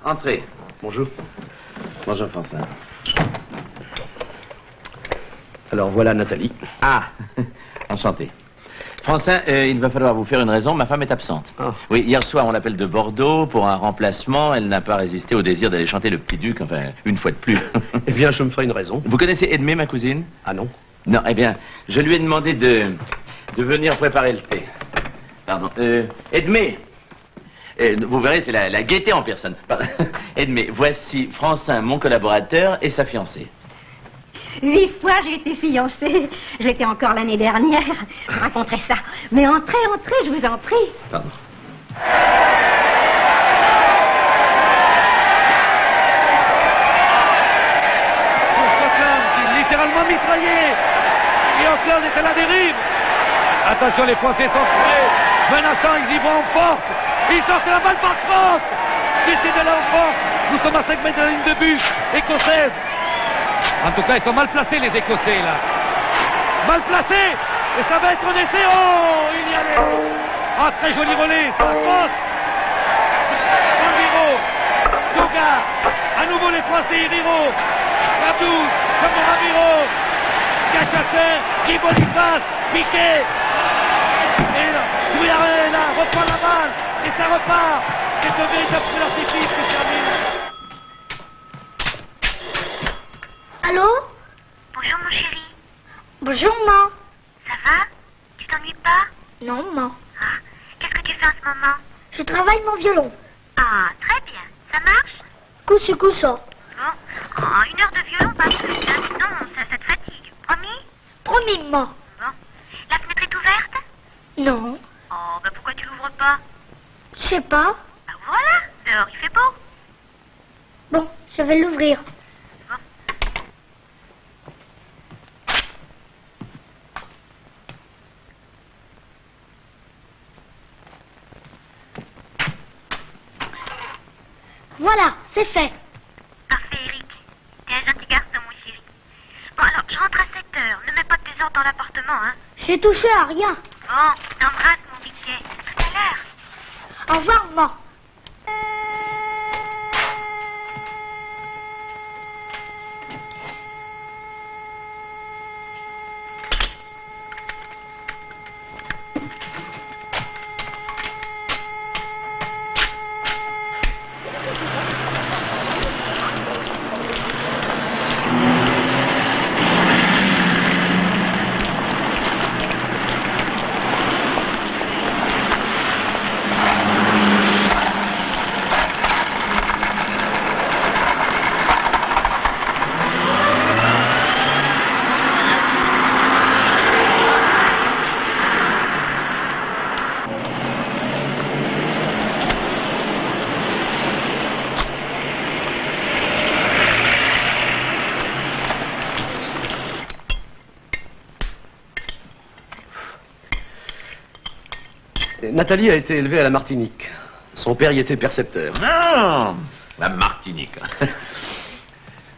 Entrez. Bonjour. Bonjour, François. Alors voilà Nathalie. Ah, enchanté. François, il va falloir vous faire une raison, ma femme est absente. Ah. Oui, hier soir, on l'appelle de Bordeaux pour un remplacement. Elle n'a pas résisté au désir d'aller chanter le Petit Duc, enfin, une fois de plus. Eh bien, je me ferai une raison. Vous connaissez Edmé, ma cousine? Ah non? Non, eh bien, je lui ai demandé de venir préparer le thé. Pardon. Edmé, vous verrez, c'est la gaieté en personne. Edmé, voici Francin, mon collaborateur, et sa fiancée. 8 fois j'ai été fiancée. Je l'étais encore l'année dernière. Je raconterai ça. Mais entrez, je vous en prie. Pardon. Scotland qui est littéralement mitraillé. Et encore, est à la dérive. Attention, les Français sont prêts. Menaçant, ils y vont en force. Ils sortent la balle par France. Décidez d'aller en force. Nous sommes à 5 mètres de la ligne de but écossaise. En tout cas, ils sont mal placés, les Écossais, là. Mal placés. Et ça va être un essai. Oh, il y allait. Ah, très joli relais. Ça passe. Ramiro. Toga. À nouveau, les Français, Iriro. Abdou. Comme Ramiro. Cachassin. Guy Boniface. Piqué. Et là, Douillaré, là, reprend la balle. Et ça repart. C'est un véritable feu d'artifice qui termine. Allô? Bonjour mon chéri. Bonjour, maman. Ça va? Tu t'ennuies pas? Non, maman. Ah, qu'est-ce que tu fais en ce moment? Je travaille mon violon. Ah, très bien. Ça marche? Coup-ci, coup-ça. Bon. Oh, 1 heure de violon, pas plus, hein. Non, ça te fatigue. Promis? Promis, maman. Bon. La fenêtre est ouverte? Non. Oh, bah pourquoi tu l'ouvres pas? Je sais pas. Bah voilà, dehors il fait beau. Bon, je vais l'ouvrir. Voilà, c'est fait. Parfait, Eric. T'es un gentil garçon, mon chéri. Bon, alors, je rentre à 7 heures. Ne mets pas de désordre dans l'appartement, hein. J'ai touché à rien. Bon, t'embrasse, mon biquet. À tout à l'heure. Au revoir, maman. Nathalie a été élevée à la Martinique. Son père y était percepteur. Non, la Martinique.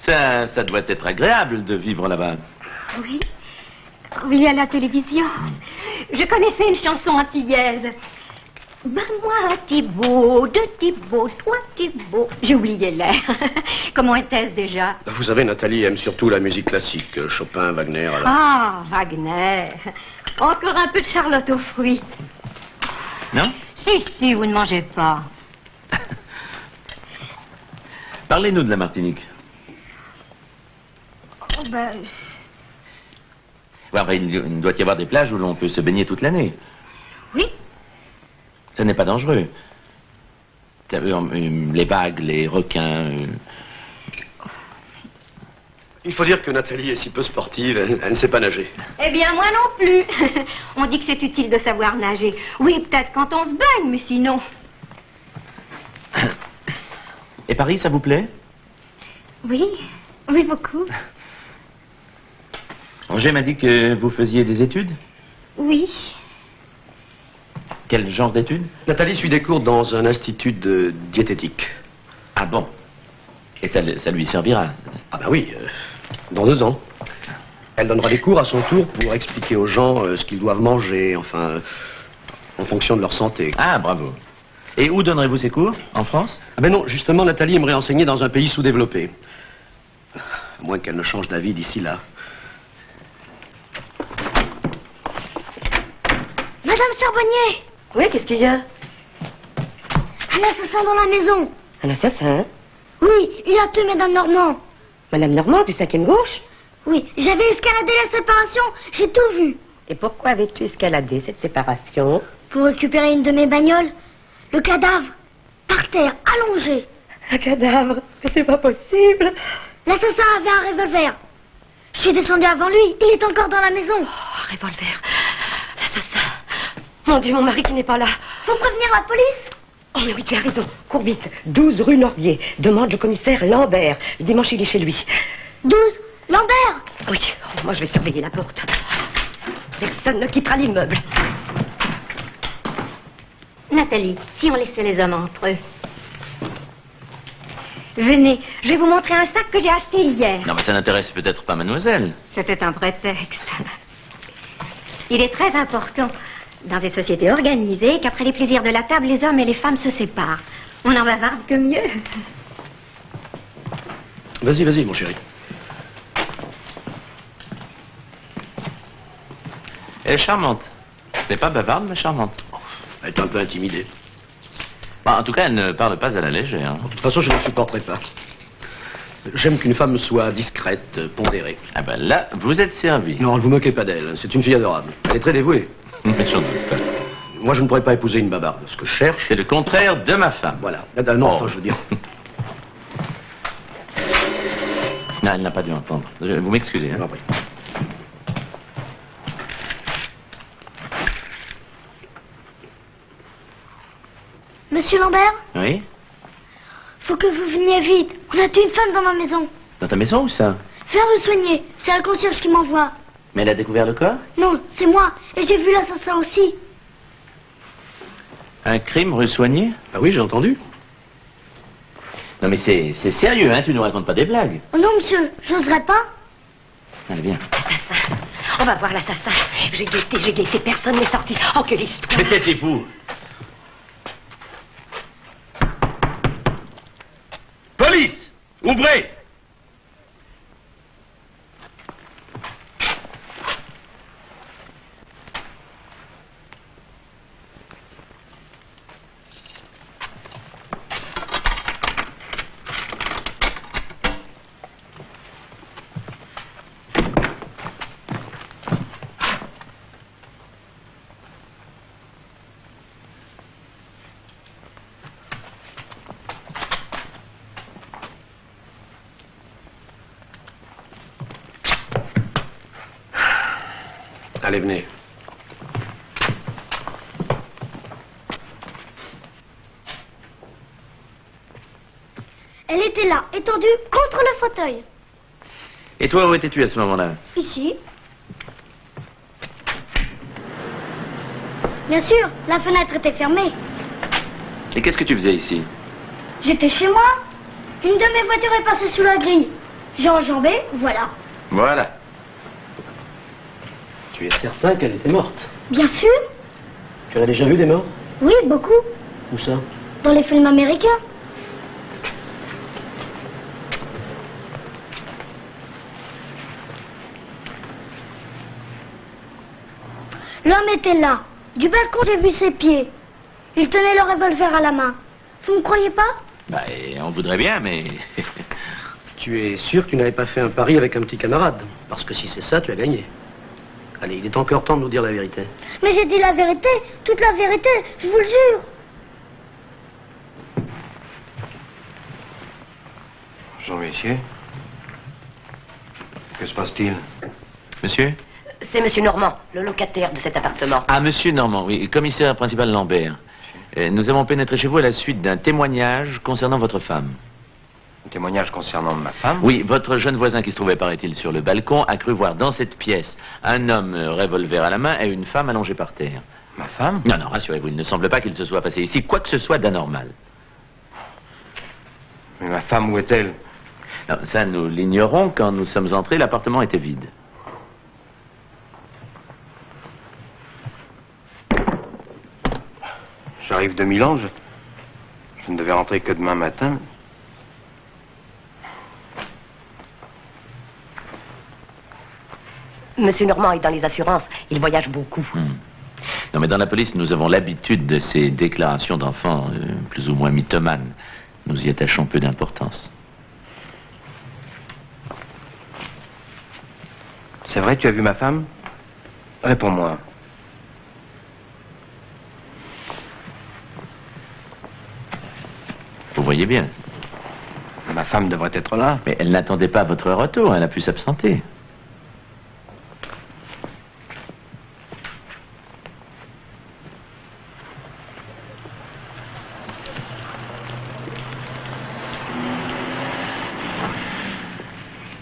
Ça doit être agréable de vivre là-bas. Oui. Oui, à la télévision. Je connaissais une chanson antillaise. Donne-moi un Thibaut, 2 Thibauts, 3 Thibauts. J'ai oublié l'air. Comment était-ce déjà? Vous savez, Nathalie aime surtout la musique classique. Chopin, Wagner... alors. Ah, Wagner. Encore un peu de Charlotte aux fruits. Non? Si, vous ne mangez pas. Parlez-nous de la Martinique. Oh, ben... Ouais, enfin, il doit y avoir des plages où l'on peut se baigner toute l'année. Oui. Ça n'est pas dangereux. Les vagues, les requins... Il faut dire que Nathalie est si peu sportive, elle ne sait pas nager. Eh bien, moi non plus. On dit que c'est utile de savoir nager. Oui, peut-être quand on se baigne, mais sinon... Et Paris, ça vous plaît? Oui, oui, beaucoup. Roger m'a dit que vous faisiez des études. Oui. Quel genre d'études? Nathalie suit des cours dans un institut de diététique. Ah bon? Et ça lui servira? Ah ben oui, dans 2 ans. Elle donnera des cours à son tour pour expliquer aux gens ce qu'ils doivent manger, enfin, en fonction de leur santé. Ah, bravo. Et où donnerez-vous ces cours? En France? Ah ben non, justement, Nathalie aimerait enseigner dans un pays sous-développé. À moins qu'elle ne change d'avis d'ici là. Madame Charbonnier! Oui, qu'est-ce qu'il y a? Un assassin dans la maison. Un assassin? Oui, il a tué Madame Normand. Madame Normand, du 5e gauche? Oui, j'avais escaladé la séparation, j'ai tout vu. Et pourquoi avais-tu escaladé cette séparation? Pour récupérer une de mes bagnoles, le cadavre, par terre, allongé. Un cadavre? Mais c'est pas possible. L'assassin avait un revolver. Je suis descendue avant lui, il est encore dans la maison. Oh, revolver. L'assassin. Mon Dieu, mon mari qui n'est pas là. Faut prévenir la police. Oh, mais oui, tu as raison. Cours vite. 12 rue Norvier. Demande le commissaire Lambert. Le dimanche, il est chez lui. 12, Lambert. Oui, oh, moi je vais surveiller la porte. Personne ne quittera l'immeuble. Nathalie, si on laissait les hommes entre eux. Venez, je vais vous montrer un sac que j'ai acheté hier. Non, mais ça n'intéresse peut-être pas mademoiselle. C'était un prétexte. Il est très important, dans une société organisée, qu'après les plaisirs de la table, les hommes et les femmes se séparent. On en bavarde que mieux. Vas-y, vas-y, mon chéri. Elle est charmante. C'est pas bavarde, mais charmante. Elle est un peu intimidée. Bah, en tout cas, elle ne parle pas à la légère. De toute façon, je ne la supporterai pas. J'aime qu'une femme soit discrète, pondérée. Ah ben là, vous êtes servi. Non, ne vous moquez pas d'elle. C'est une fille adorable. Elle est très dévouée. Mais j'en doute pas. Moi, je ne pourrais pas épouser une bavarde. Ce que je cherche... C'est le contraire de ma femme. Voilà. Non, Oh. enfin, je veux dire... Non, elle n'a pas dû entendre. Vous m'excusez. Hein. Non, oui. Monsieur Lambert, Oui? faut que vous veniez vite. On a tué une femme dans ma maison. Dans ta maison ou ça? Viens vous soigner. C'est la concierge qui m'envoie. Mais elle a découvert le corps? Non, c'est moi. Et j'ai vu l'assassin aussi. Un crime rue Soigné? Ah oui, j'ai entendu. Non mais c'est sérieux, hein, tu nous racontes pas des blagues. Oh non, monsieur, j'oserais pas. Allez, viens. L'assassin. On va voir l'assassin. J'ai guetté, personne n'est sorti. Oh, quelle histoire. Mais taisez-vous. Police! Ouvrez! Allez, venez. Elle était là, étendue contre le fauteuil. Et toi, où étais-tu à ce moment-là? Ici. Bien sûr, la fenêtre était fermée. Et qu'est-ce que tu faisais ici? J'étais chez moi. Une de mes voitures est passée sous la grille. J'ai enjambé, voilà. Voilà. Tu es certain qu'elle était morte? Bien sûr. Tu en as déjà vu des morts? Oui, beaucoup. Où ça? Dans les films américains. L'homme était là. Du balcon, j'ai vu ses pieds. Il tenait le revolver à la main. Vous ne croyez pas? Bah, et on voudrait bien, mais... Tu es sûr que tu n'avais pas fait un pari avec un petit camarade? Parce que si c'est ça, tu as gagné. Allez, il est encore temps de nous dire la vérité. Mais j'ai dit la vérité, toute la vérité, je vous le jure. Bonjour, messieurs. Que se passe-t-il? Monsieur? C'est monsieur Normand, le locataire de cet appartement. Ah, monsieur Normand, oui, commissaire principal Lambert. Nous avons pénétré chez vous à la suite d'un témoignage concernant votre femme. Un témoignage concernant ma femme? Oui, votre jeune voisin qui se trouvait, paraît-il, sur le balcon a cru voir dans cette pièce un homme revolver à la main et une femme allongée par terre. Ma femme? Non, non, rassurez-vous, il ne semble pas qu'il se soit passé ici quoi que ce soit d'anormal. Mais ma femme, où est-elle? Non, ça, nous l'ignorons. Quand nous sommes entrés, l'appartement était vide. J'arrive de Milan, Je ne devais rentrer que demain matin. Monsieur Normand est dans les assurances. Il voyage beaucoup. Non, mais dans la police, nous avons l'habitude de ces déclarations d'enfants, plus ou moins mythomanes. Nous y attachons peu d'importance. C'est vrai, tu as vu ma femme? Réponds-moi. Vous voyez bien. Ma femme devrait être là. Mais elle n'attendait pas votre retour, elle a pu s'absenter.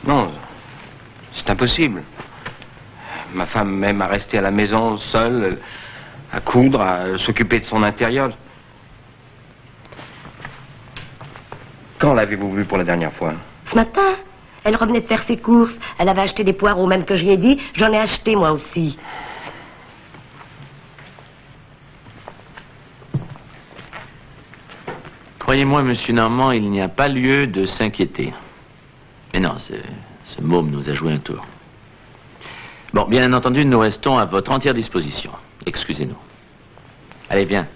Non, c'est impossible. Ma femme m'aime à rester à la maison seule, à coudre, à s'occuper de son intérieur. Quand l'avez-vous vue pour la dernière fois? Ce matin, elle revenait de faire ses courses. Elle avait acheté des poireaux, même que je lui ai dit. J'en ai acheté moi aussi. Croyez-moi, monsieur Normand, il n'y a pas lieu de s'inquiéter. Mais non, ce môme nous a joué un tour. Bon, bien entendu, nous restons à votre entière disposition. Excusez-nous. Allez, viens.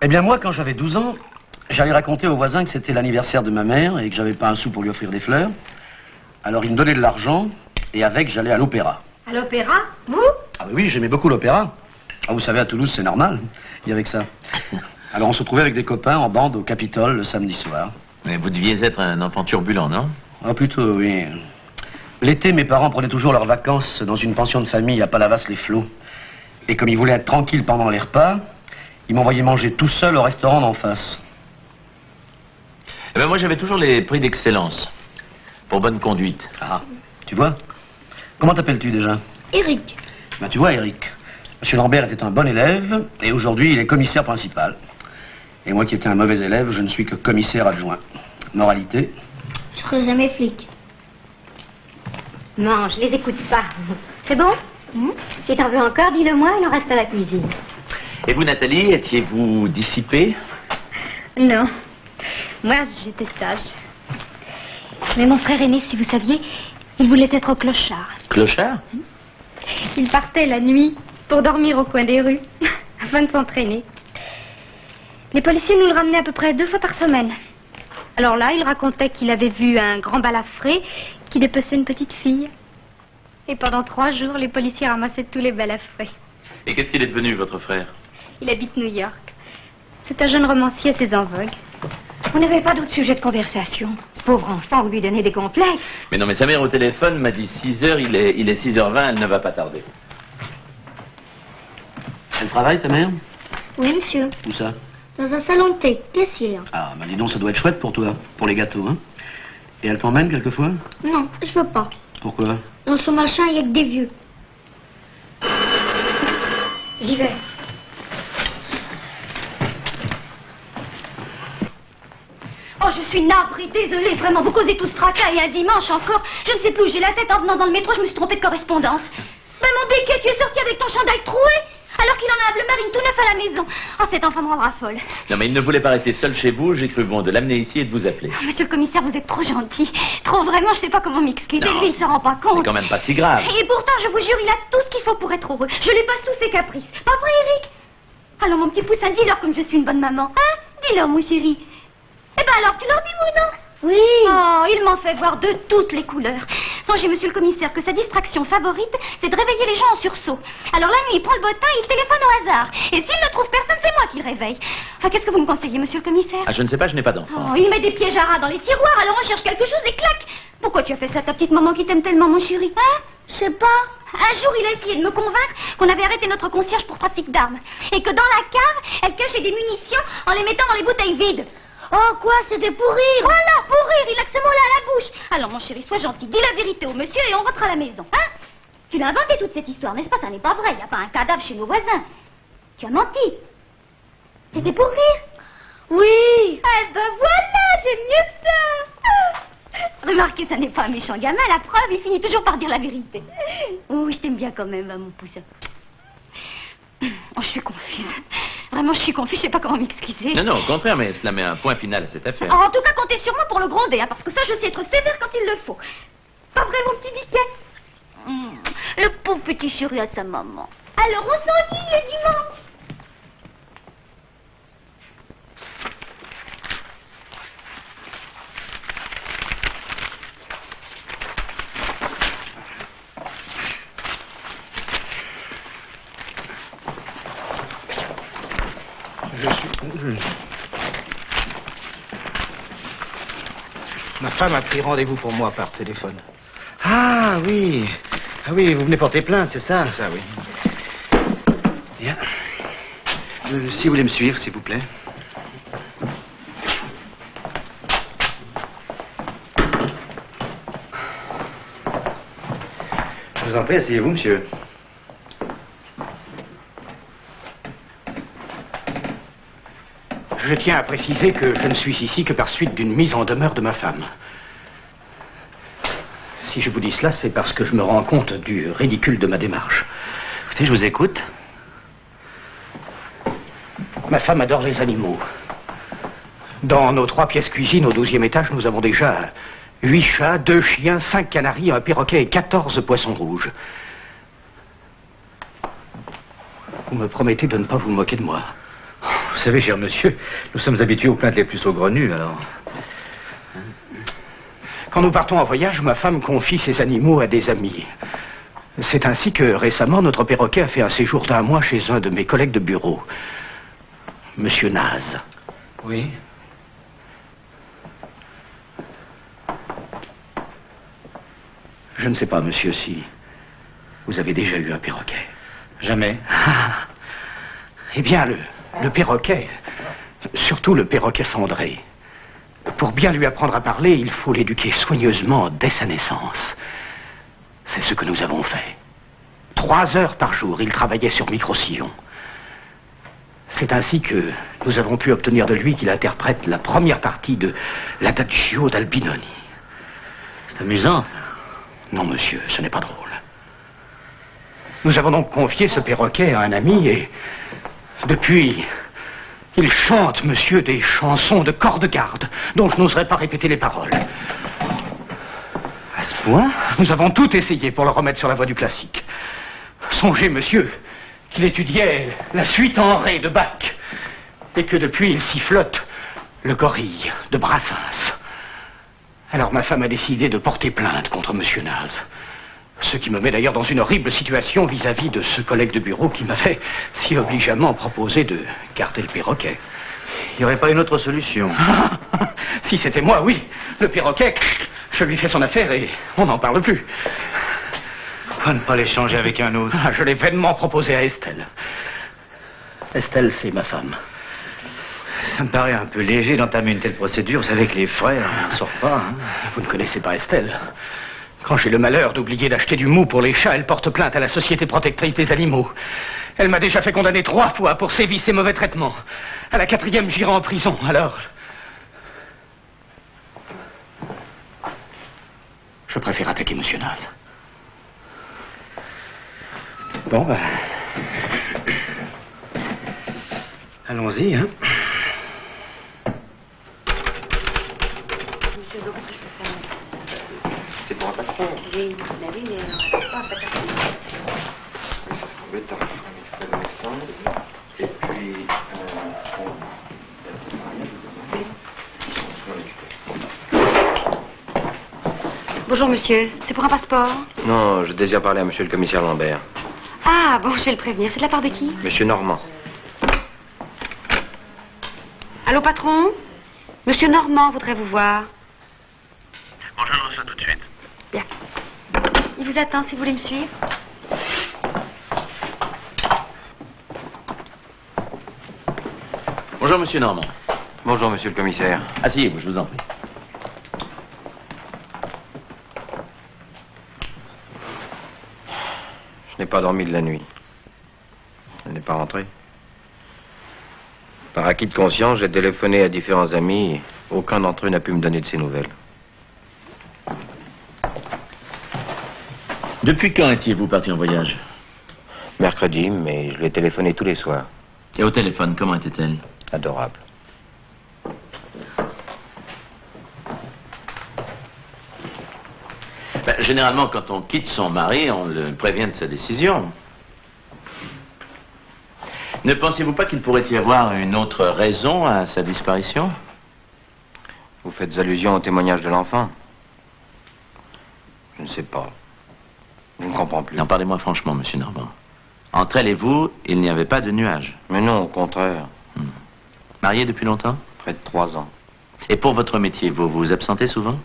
Eh bien, moi, quand j'avais 12 ans, j'allais raconter aux voisins que c'était l'anniversaire de ma mère et que j'avais pas un sou pour lui offrir des fleurs. Alors, ils me donnaient de l'argent et avec, j'allais à l'opéra. À l'opéra? Vous? Ah oui, j'aimais beaucoup l'opéra. Ah, vous savez, à Toulouse, c'est normal. Il y avait que ça. Alors, on se retrouvait avec des copains en bande au Capitole le samedi soir. Mais vous deviez être un enfant turbulent, non? Ah, plutôt, oui. L'été, mes parents prenaient toujours leurs vacances dans une pension de famille à Palavas-les-Flots. Et comme ils voulaient être tranquilles pendant les repas, ils m'envoyaient manger tout seul au restaurant d'en face. Eh ben, moi, j'avais toujours les prix d'excellence. Pour bonne conduite. Ah, tu vois? Comment t'appelles-tu déjà? Eric. Ben, tu vois, Eric, Monsieur Lambert était un bon élève, et aujourd'hui, il est commissaire principal. Et moi qui étais un mauvais élève, je ne suis que commissaire adjoint. Moralité? Je serai jamais flic. Non, je les écoute pas. C'est bon? Si t'en veux encore, dis-le-moi, il en reste à la cuisine. Et vous, Nathalie, étiez-vous dissipée? Non. Moi, j'étais sage. Mais mon frère aîné, si vous saviez, il voulait être au clochard. Clochard? Il partait la nuit pour dormir au coin des rues, afin de s'entraîner. Les policiers nous le ramenaient à peu près 2 fois par semaine. Alors là, il racontait qu'il avait vu un grand balafré qui dépeçait une petite fille. Et pendant 3 jours, les policiers ramassaient tous les balafrés. Et qu'est-ce qu'il est devenu, votre frère? Il habite New York. C'est un jeune romancier assez en vogue. On n'avait pas d'autre sujet de conversation. Ce pauvre enfant, on lui donnait des complexes. Mais non, mais sa mère au téléphone m'a dit 6 heures, il est 6h20, elle ne va pas tarder. Elle travaille, ta mère? Oui, monsieur. Où ça? Dans un salon de thé, caissière. Ah, bah dis donc, ça doit être chouette pour toi, pour les gâteaux, hein? Et elle t'emmène quelquefois? Non, je veux pas. Pourquoi? Dans son machin, il y a que des vieux. J'y vais. Oh, je suis navrée, désolée, vraiment, vous causez tout ce tracas et un dimanche encore. Je ne sais plus où j'ai la tête en venant dans le métro, je me suis trompée de correspondance. Ben, mon béquet, tu es sorti avec ton chandail troué, alors qu'il en a un bleu marine tout neuf à la maison. Oh, cet enfant me rendra folle. Non, mais il ne voulait pas rester seul chez vous, j'ai cru bon de l'amener ici et de vous appeler. Oh, monsieur le commissaire, vous êtes trop gentil. Trop, vraiment, je sais pas comment m'excuser. Non, Lui, il se rend pas compte. C'est quand même pas si grave. Et pourtant, je vous jure, il a tout ce qu'il faut pour être heureux. Je lui passe tous ses caprices. Pas vrai, Eric? Alors, mon petit poussin, dis-leur comme je suis une bonne maman. Hein? Dis-leur, mon chéri. Eh ben alors, tu leur dis ou non? Oui. Oh, il m'en fait voir de toutes les couleurs. Songez, monsieur le commissaire, que sa distraction favorite, c'est de réveiller les gens en sursaut. Alors la nuit, il prend le bottin et il téléphone au hasard. Et s'il ne trouve personne, c'est moi qui le réveille. Enfin, qu'est-ce que vous me conseillez, monsieur le commissaire? Ah, je ne sais pas, je n'ai pas d'enfant. Oh, il met des pièges à rats dans les tiroirs, alors on cherche quelque chose et clac. Pourquoi tu as fait ça à ta petite maman qui t'aime tellement, mon chéri? Hein? Je sais pas. Un jour, il a essayé de me convaincre qu'on avait arrêté notre concierge pour trafic d'armes. Et que dans la cave, elle cachait des munitions en les mettant dans les bouteilles vides. Oh, quoi, c'était pour rire. Voilà, pour rire, il a que ce mot-là à la bouche. Alors, mon chéri, sois gentil, dis la vérité au monsieur et on rentre à la maison, hein? Tu l'as inventé toute cette histoire, n'est-ce pas? Ça n'est pas vrai, il n'y a pas un cadavre chez nos voisins. Tu as menti. C'était pour rire? Oui. Eh ben voilà, j'aime mieux ça. Remarquez, ça n'est pas un méchant gamin, la preuve, il finit toujours par dire la vérité. Oh, je t'aime bien quand même, hein, mon poussin. Oh, je suis confuse. Vraiment, je suis confuse, je sais pas comment m'excuser. Non, non, au contraire, mais cela met un point final à cette affaire. En tout cas, comptez sur moi pour le gronder, hein, parce que ça, je sais être sévère quand il le faut. Pas vrai, mon petit biquet? Le pauvre petit chéri à sa maman. Alors, on s'en dit le dimanche. Ma femme a pris rendez-vous pour moi par téléphone. Ah oui. Ah oui, vous venez porter plainte, c'est ça? C'est ça, oui. Bien. Si vous voulez me suivre, s'il vous plaît. Je vous en prie, asseyez-vous, monsieur. Je tiens à préciser que je ne suis ici que par suite d'une mise en demeure de ma femme. Si je vous dis cela, c'est parce que je me rends compte du ridicule de ma démarche. Écoutez, je vous écoute. Ma femme adore les animaux. Dans nos 3 pièces cuisine au 12e étage, nous avons déjà 8 chats, 2 chiens, 5 canaris, un perroquet et 14 poissons rouges. Vous me promettez de ne pas vous moquer de moi? Vous savez, cher monsieur, nous sommes habitués aux plaintes les plus saugrenues, alors. Quand nous partons en voyage, ma femme confie ses animaux à des amis. C'est ainsi que récemment, notre perroquet a fait un séjour d'1 mois chez un de mes collègues de bureau, Monsieur Naz. Oui. Je ne sais pas, monsieur, si vous avez déjà eu un perroquet. Jamais. Ah. Eh bien, le perroquet, surtout le perroquet cendré, pour bien lui apprendre à parler, il faut l'éduquer soigneusement dès sa naissance. C'est ce que nous avons fait. 3 heures par jour, il travaillait sur micro-sillon. C'est ainsi que nous avons pu obtenir de lui qu'il interprète la première partie de l'Adagio d'Albinoni. C'est amusant, ça. Non, monsieur, ce n'est pas drôle. Nous avons donc confié ce perroquet à un ami et depuis, il chante, monsieur, des chansons de corps de garde dont je n'oserais pas répéter les paroles. À ce point? Nous avons tout essayé pour le remettre sur la voie du classique. Songez, monsieur, qu'il étudiait la suite en ré de Bach et que depuis il sifflote le gorille de Brassens. Alors ma femme a décidé de porter plainte contre monsieur Naz. Ce qui me met d'ailleurs dans une horrible situation vis-à-vis de ce collègue de bureau qui m'avait si obligeamment proposé de garder le perroquet. Il n'y aurait pas une autre solution? Si c'était moi, oui. Le perroquet, je lui fais son affaire et on n'en parle plus. Pourquoi ne pas l'échanger avec un autre? Je l'ai vainement proposé à Estelle. Estelle, c'est ma femme. Ça me paraît un peu léger d'entamer une telle procédure. Vous savez que les frères n'en sortent pas. Hein. Vous ne connaissez pas Estelle. Quand j'ai le malheur d'oublier d'acheter du mou pour les chats, elle porte plainte à la Société protectrice des animaux. Elle m'a déjà fait condamner 3 fois pour sévices et mauvais traitements. À la 4e, j'irai en prison, alors... Je préfère attaquer monsieur Naz. Bon, ben... allons-y, hein. C'est pour un passeport. Oui, mais on va pas Oui, t'as un extrait de naissance. Et puis, Bonjour, monsieur. C'est pour un passeport? Non, je désire parler à monsieur le commissaire Lambert. Ah, bon, je vais le prévenir. C'est de la part de qui? Monsieur Normand. Allô, patron? Monsieur Normand voudrait vous voir. Bon, je lance ça tout de suite. Bien. Il vous attend si vous voulez me suivre. Bonjour, monsieur Normand. Bonjour, monsieur le commissaire. Asseyez-vous, je vous en prie. Je n'ai pas dormi de la nuit. Elle n'est pas rentrée. Par acquis de conscience, j'ai téléphoné à différents amis et aucun d'entre eux n'a pu me donner de ses nouvelles. Depuis quand étiez-vous parti en voyage? Mercredi, mais je lui ai téléphoné tous les soirs. Et au téléphone, comment était-elle? Adorable. Ben, généralement, quand on quitte son mari, on le prévient de sa décision. Ne pensez-vous pas qu'il pourrait y avoir une autre raison à sa disparition? Vous faites allusion au témoignage de l'enfant? Je ne sais pas. Je ne comprends plus. Non, parlez-moi franchement, monsieur Normand. Entre elle et vous, il n'y avait pas de nuage. Mais non, au contraire. Marié depuis longtemps? Près de 3 ans. Et pour votre métier, vous vous absentez souvent?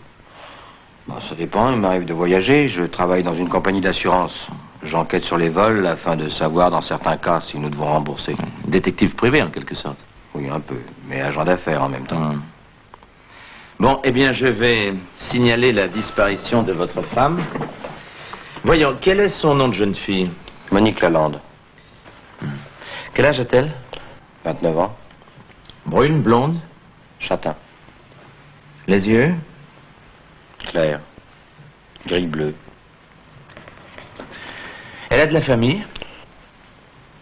Bon, ça dépend, il m'arrive de voyager. Je travaille dans une compagnie d'assurance. J'enquête sur les vols afin de savoir, dans certains cas, si nous devons rembourser. Détective privé, en quelque sorte. Oui, un peu. Mais agent d'affaires en même temps. Bon, eh bien, je vais signaler la disparition de votre femme. Voyons, quel est son nom de jeune fille? Monique Lalande. Quel âge a-t-elle? 29 ans. Brune, blonde? Châtain. Les yeux? Clair. Gris-bleu. Elle a de la famille?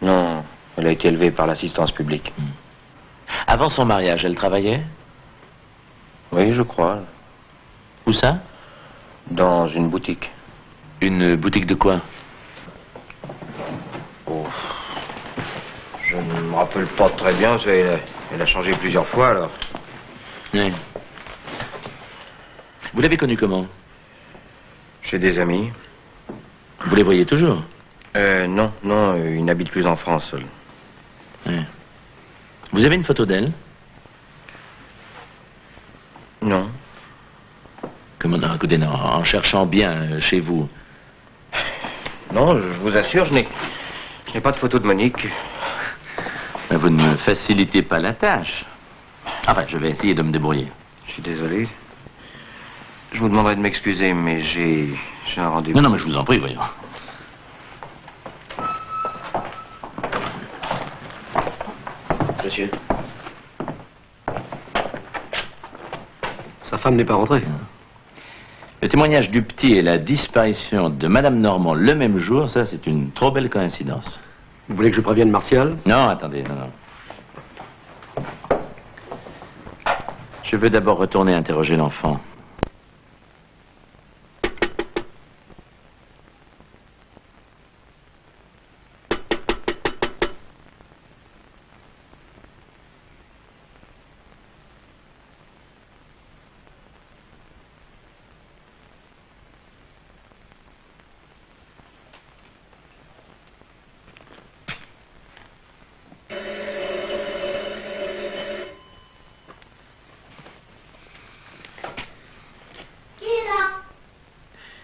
Non, elle a été élevée par l'assistance publique. Avant son mariage, elle travaillait? Oui, je crois. Où ça? Dans une boutique. Une boutique de quoi? Oh. Je ne me rappelle pas très bien. Elle a changé plusieurs fois, alors. Oui. Vous l'avez connue comment? Chez des amis. Vous les voyez toujours? Non, il n'habite plus en France, seul. Oui. Vous avez une photo d'elle? Non. Comment, non, écoutez, non, en cherchant bien chez vous. Non, je vous assure, je n'ai pas de photo de Monique. Mais vous ne me facilitez pas la tâche. Enfin, je vais essayer de me débrouiller. Je suis désolé. Je vous demanderai de m'excuser, mais j'ai un rendez-vous. Non, non, mais je vous en prie, voyons. Monsieur. Sa femme n'est pas rentrée. Le témoignage du petit et la disparition de Madame Normand le même jour, ça, c'est une trop belle coïncidence. Vous voulez que je prévienne Martial? Non, attendez, non. Je veux d'abord retourner interroger l'enfant.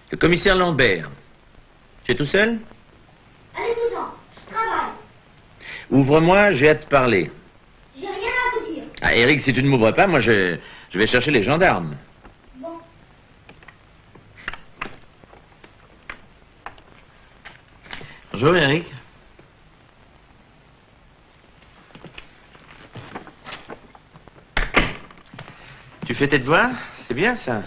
Le commissaire Lambert. Tu es tout seul? Allez-vous-en, je travaille. Ouvre-moi, j'ai hâte de parler. J'ai rien à vous dire. Ah, Eric, si tu ne m'ouvres pas, moi, je vais chercher les gendarmes. Bon. Bonjour, Eric. Tu fais tes devoirs? C'est bien, ça.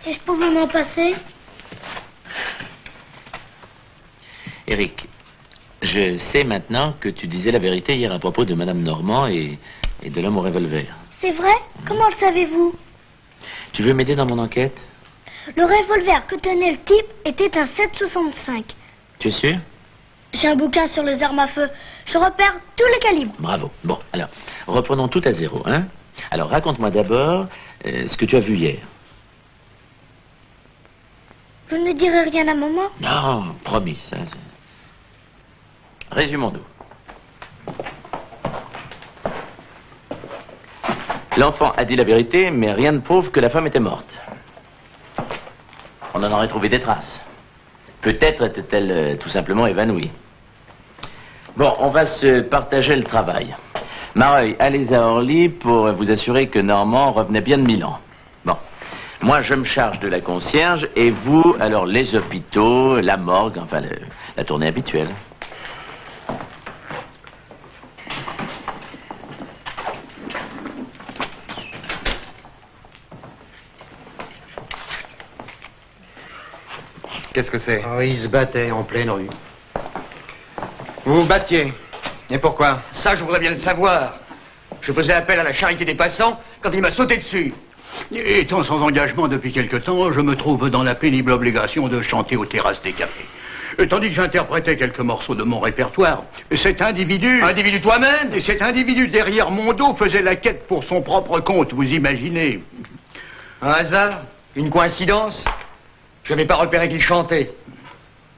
Si je pouvais m'en passer. Eric, je sais maintenant que tu disais la vérité hier à propos de Madame Normand et de l'homme au revolver. C'est vrai? Comment le savez-vous? Tu veux m'aider dans mon enquête? Le revolver que tenait le type était un 7,65. Tu es sûr? J'ai un bouquin sur les armes à feu. Je repère tous les calibres. Bravo. Bon, alors, reprenons tout à zéro, hein? Alors, raconte-moi d'abord ce que tu as vu hier. Je ne dirai rien à maman. Non, promis, ça. Résumons-nous. L'enfant a dit la vérité, mais rien ne prouve que la femme était morte. On en aurait trouvé des traces. Peut-être était-elle tout simplement évanouie. Bon, on va se partager le travail. Mareuil, allez à Orly pour vous assurer que Normand revenait bien de Milan. Bon. Moi, je me charge de la concierge et vous, alors, les hôpitaux, la morgue, enfin, la tournée habituelle. Qu'est-ce que c'est? Oh, il se battait en pleine rue. Vous vous battiez. Et pourquoi? Ça, je voudrais bien le savoir. Je faisais appel à la charité des passants quand il m'a sauté dessus. Étant sans engagement depuis quelque temps, je me trouve dans la pénible obligation de chanter aux terrasses des cafés. Tandis que j'interprétais quelques morceaux de mon répertoire, cet individu... Individu toi-même? Et cet individu derrière mon dos faisait la quête pour son propre compte, vous imaginez? Un hasard? Une coïncidence? Je n'avais pas repéré qu'il chantait.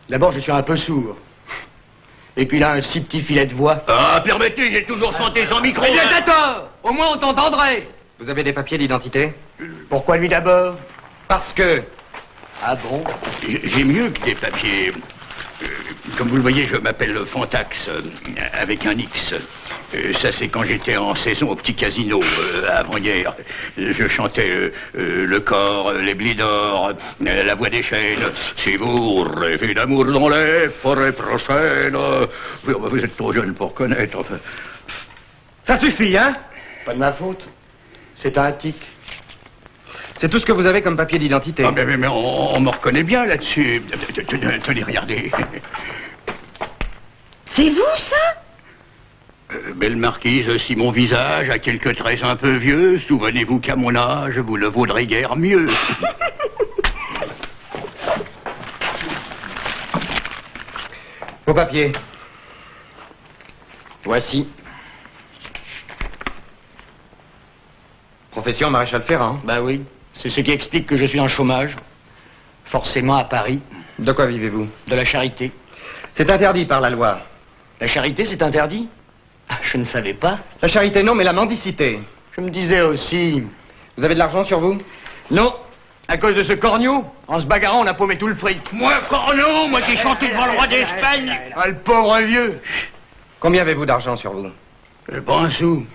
D'abord, je suis un peu sourd. Et puis là, un si petit filet de voix. Ah, permettez, j'ai toujours chanté sans micro. Mais j'ai tort! Au moins, on t'entendrait. Vous avez des papiers d'identité? Pourquoi lui d'abord? Parce que... Ah bon? J'ai mieux que des papiers. Comme vous le voyez, je m'appelle Fantax, avec un X. Ça, c'est quand j'étais en saison au petit casino, avant-hier. Je chantais le corps, les blés d'or, la voix des chênes. Si vous rêvez d'amour dans les forêts prochaines... Vous êtes trop jeune pour connaître. Enfin. Ça suffit, hein? Pas de ma faute. C'est un tic. C'est tout ce que vous avez comme papier d'identité. Ah, mais on me reconnaît bien là-dessus. Tenez, regardez. C'est vous, ça? Belle marquise, si mon visage a quelques traits un peu vieux, souvenez-vous qu'à mon âge, vous le vaudrez guère mieux. Vos papiers. Voici. Profession maréchal Ferrand. Bah oui. C'est ce qui explique que je suis en chômage. Forcément à Paris. De quoi vivez-vous? De la charité. C'est interdit par la loi. La charité, c'est interdit? Ah, je ne savais pas. La charité, non, mais la mendicité. Je me disais aussi... Vous avez de l'argent sur vous? Non. À cause de ce corneau, en se bagarrant, on a paumé tout le fric. Moi, corneau, moi qui chantais devant le roi d'Espagne. Ah, le pauvre vieux. Combien avez-vous d'argent sur vous? Pas un sou.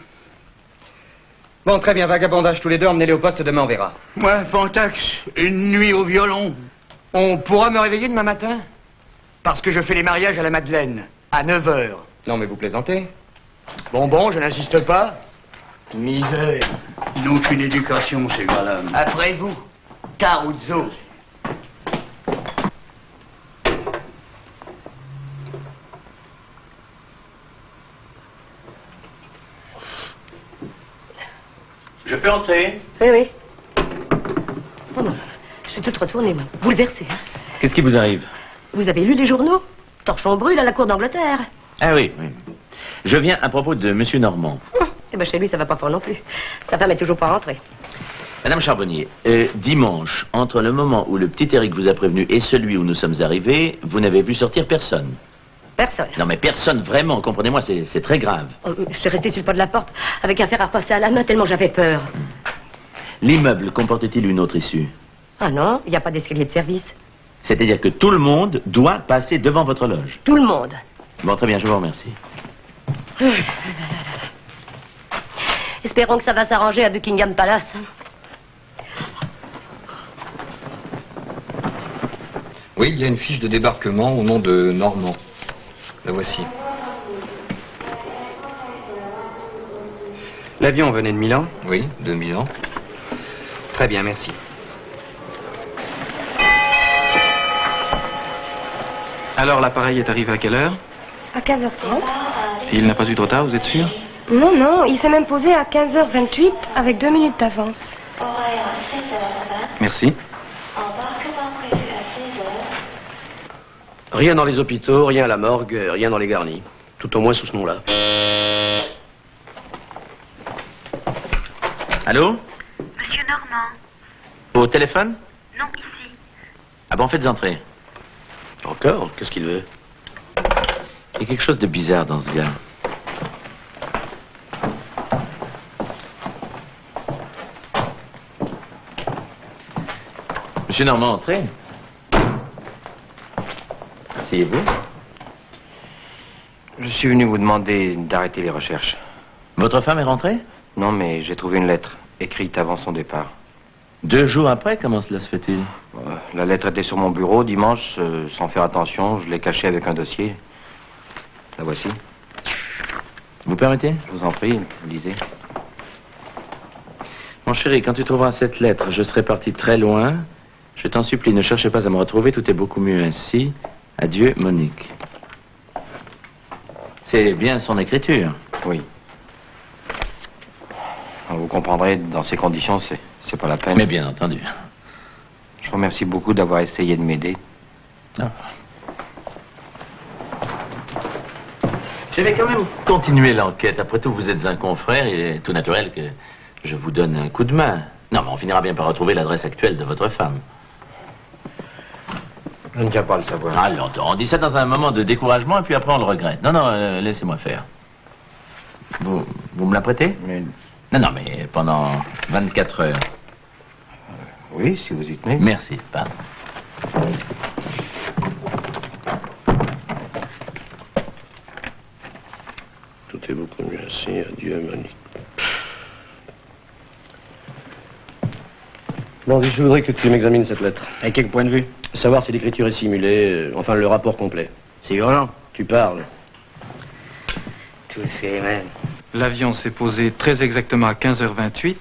Bon, très bien, vagabondage tous les deux, emmenez-les au poste, demain on verra. Moi, Fantax, une nuit au violon. On pourra me réveiller demain matin? Parce que je fais les mariages à la Madeleine, à 9h. Non, mais vous plaisantez. Bon, je n'insiste pas. Misère. Ils n'ont qu'une éducation, ces gars-là. Après vous, Caruso. Je peux entrer? Oui. Oh non, je suis toute retournée, moi. Bouleversée. Hein. Qu'est-ce qui vous arrive? Vous avez lu les journaux? Torchon brûle à la cour d'Angleterre. Ah oui. Je viens à propos de Monsieur Normand. Eh ben chez lui, ça va pas fort non plus. Sa femme est toujours pas rentrée. Madame Charbonnier, dimanche, entre le moment où le petit Éric vous a prévenu et celui où nous sommes arrivés, vous n'avez vu sortir personne. Personne. Non mais personne, vraiment, comprenez-moi, c'est très grave. Je suis restée sur le pas de la porte avec un fer à repasser à la main tellement j'avais peur. L'immeuble comporte-t-il une autre issue? Ah non, il n'y a pas d'escalier de service. C'est-à-dire que tout le monde doit passer devant votre loge? Tout le monde. Bon, très bien, je vous remercie. Espérons que ça va s'arranger à Buckingham Palace. Oui, il y a une fiche de débarquement au nom de Normand. La voici. L'avion venait de Milan? Oui, de Milan. Très bien, merci. Alors, l'appareil est arrivé à quelle heure? À 15h30. Il n'a pas eu de retard, vous êtes sûr? Non, il s'est même posé à 15h28 avec 2 minutes d'avance. Merci. Rien dans les hôpitaux, rien à la morgue, rien dans les garnis. Tout au moins sous ce nom-là. Allô? Monsieur Normand? Au téléphone? Non, ici. Ah bon, faites entrer. Encore? Qu'est-ce qu'il veut? Il y a quelque chose de bizarre dans ce gars. Monsieur Normand, entrez. Asseyez-vous. Je suis venu vous demander d'arrêter les recherches. Votre femme est rentrée? Non, mais j'ai trouvé une lettre, écrite avant son départ. 2 jours après, comment cela se fait-il? La lettre était sur mon bureau dimanche, sans faire attention, je l'ai cachée avec un dossier. La voici. Vous permettez? Je vous en prie, lisez. Mon chéri, quand tu trouveras cette lettre, je serai parti très loin Je t'en supplie, ne cherchez pas à me retrouver, tout est beaucoup mieux ainsi. Adieu, Monique. C'est bien son écriture. Oui. Vous comprendrez, dans ces conditions, c'est pas la peine. Mais bien entendu. Je vous remercie beaucoup d'avoir essayé de m'aider. Non. Je vais quand même continuer l'enquête. Après tout, vous êtes un confrère, il est tout naturel que je vous donne un coup de main. Non, mais on finira bien par retrouver l'adresse actuelle de votre femme. Je ne tiens pas à le savoir. Ah, longtemps. On dit ça dans un moment de découragement et puis après on le regrette. Non, non, laissez-moi faire. Vous me la prêtez? Mais... Non, mais pendant 24 heures. Oui, si vous y tenez. Merci, pardon. Tout est beaucoup mieux ainsi. Adieu, Monique. Bon, je voudrais que tu m'examines cette lettre. À quel point de vue? Savoir si l'écriture est simulée, enfin le rapport complet. C'est urgent. Tu parles. Tout c'est même. L'avion s'est posé très exactement à 15h28.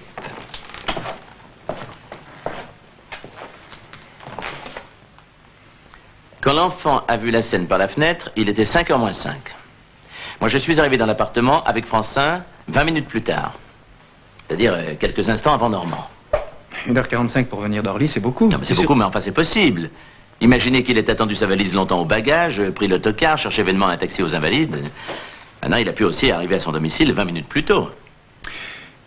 Quand l'enfant a vu la scène par la fenêtre, il était 5h moins 5. Moi, je suis arrivé dans l'appartement avec Francin 20 minutes plus tard. C'est-à-dire quelques instants avant Normand. 1h45 pour venir d'Orly, c'est beaucoup. Non, mais c'est beaucoup, mais enfin, c'est possible. Imaginez qu'il ait attendu sa valise longtemps au bagage, pris l'autocar, cherché vainement un taxi aux Invalides. Maintenant, il a pu aussi arriver à son domicile 20 minutes plus tôt.